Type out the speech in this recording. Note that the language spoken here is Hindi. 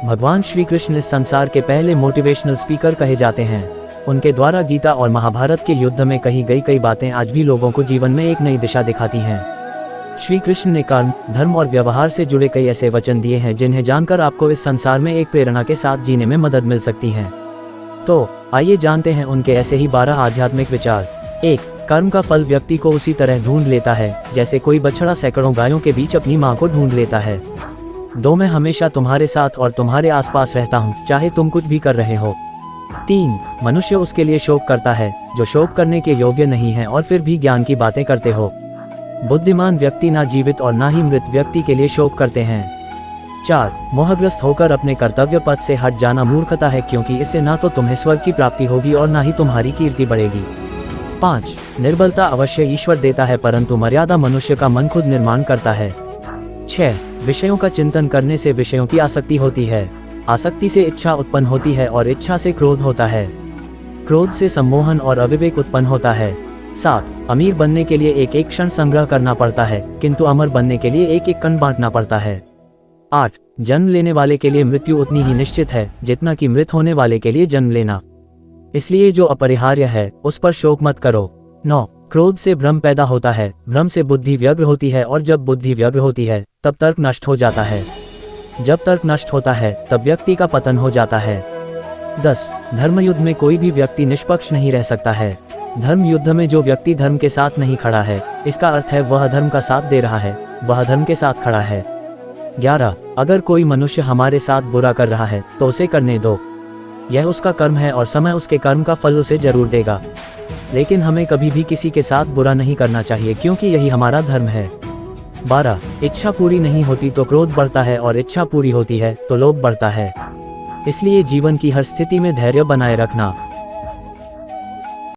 भगवान श्री कृष्ण इस संसार के पहले मोटिवेशनल स्पीकर कहे जाते हैं। उनके द्वारा गीता और महाभारत के युद्ध में कही गई कई बातें आज भी लोगों को जीवन में एक नई दिशा दिखाती हैं। श्री कृष्ण ने कर्म, धर्म और व्यवहार से जुड़े कई ऐसे वचन दिए हैं जिन्हें जानकर आपको इस संसार में एक प्रेरणा के साथ जीने में मदद मिल सकती है। तो आइए जानते हैं उनके ऐसे ही 12 आध्यात्मिक विचार। 1. कर्म का फल व्यक्ति को उसी तरह ढूंढ लेता है जैसे कोई बछड़ा सैकड़ों गायों के बीच अपनी मां को ढूंढ लेता है। 2. मैं हमेशा तुम्हारे साथ और तुम्हारे आसपास रहता हूँ, चाहे तुम कुछ भी कर रहे हो। 3. मनुष्य उसके लिए शोक करता है जो शोक करने के योग्य नहीं है और फिर भी ज्ञान की बातें करते हो। बुद्धिमान व्यक्ति ना जीवित और ना ही मृत व्यक्ति के लिए शोक करते हैं। 4. मोहग्रस्त होकर अपने कर्तव्य पथ से हट जाना मूर्खता है, क्योंकि इससे ना तो तुम्हें स्वर्ग की प्राप्ति होगी और ना ही तुम्हारी कीर्ति बढ़ेगी। 5. निर्बलता अवश्य ईश्वर देता है, परंतु मर्यादा मनुष्य का मन खुद निर्माण करता है। 6. विषयों का चिंतन करने से विषयों की आसक्ति होती है, आसक्ति से इच्छा उत्पन्न होती है और इच्छा से क्रोध होता है, क्रोध से सम्मोहन और अविवेक उत्पन्न होता है। 7. अमीर बनने के लिए एक एक क्षण संग्रह करना पड़ता है, किंतु अमर बनने के लिए एक एक कण बांटना पड़ता है। 8. जन्म लेने वाले के लिए मृत्यु उतनी ही निश्चित है जितना कि मृत होने वाले के लिए जन्म लेना, इसलिए जो अपरिहार्य है उस पर शोक मत करो। 9. क्रोध से भ्रम पैदा होता है, भ्रम से बुद्धि व्यग्र होती है और जब बुद्धि व्यग्र होती है तब तर्क नष्ट हो जाता है, जब तर्क नष्ट होता है तब व्यक्ति का पतन हो जाता है। 10. धर्म युद्ध में कोई भी व्यक्ति निष्पक्ष नहीं रह सकता है। धर्म युद्ध में जो व्यक्ति धर्म के साथ नहीं खड़ा है, इसका अर्थ है वह धर्म का साथ दे रहा है, वह धर्म के साथ खड़ा है। 11. अगर कोई मनुष्य हमारे साथ बुरा कर रहा है तो उसे करने दो, यह उसका कर्म है और समय उसके कर्म का फल उसे जरूर देगा, लेकिन हमें कभी भी किसी के साथ बुरा नहीं करना चाहिए, क्योंकि यही हमारा धर्म है। 12. इच्छा पूरी नहीं होती तो क्रोध बढ़ता है और इच्छा पूरी होती है तो लोभ बढ़ता है, इसलिए जीवन की हर स्थिति में धैर्य बनाए रखना,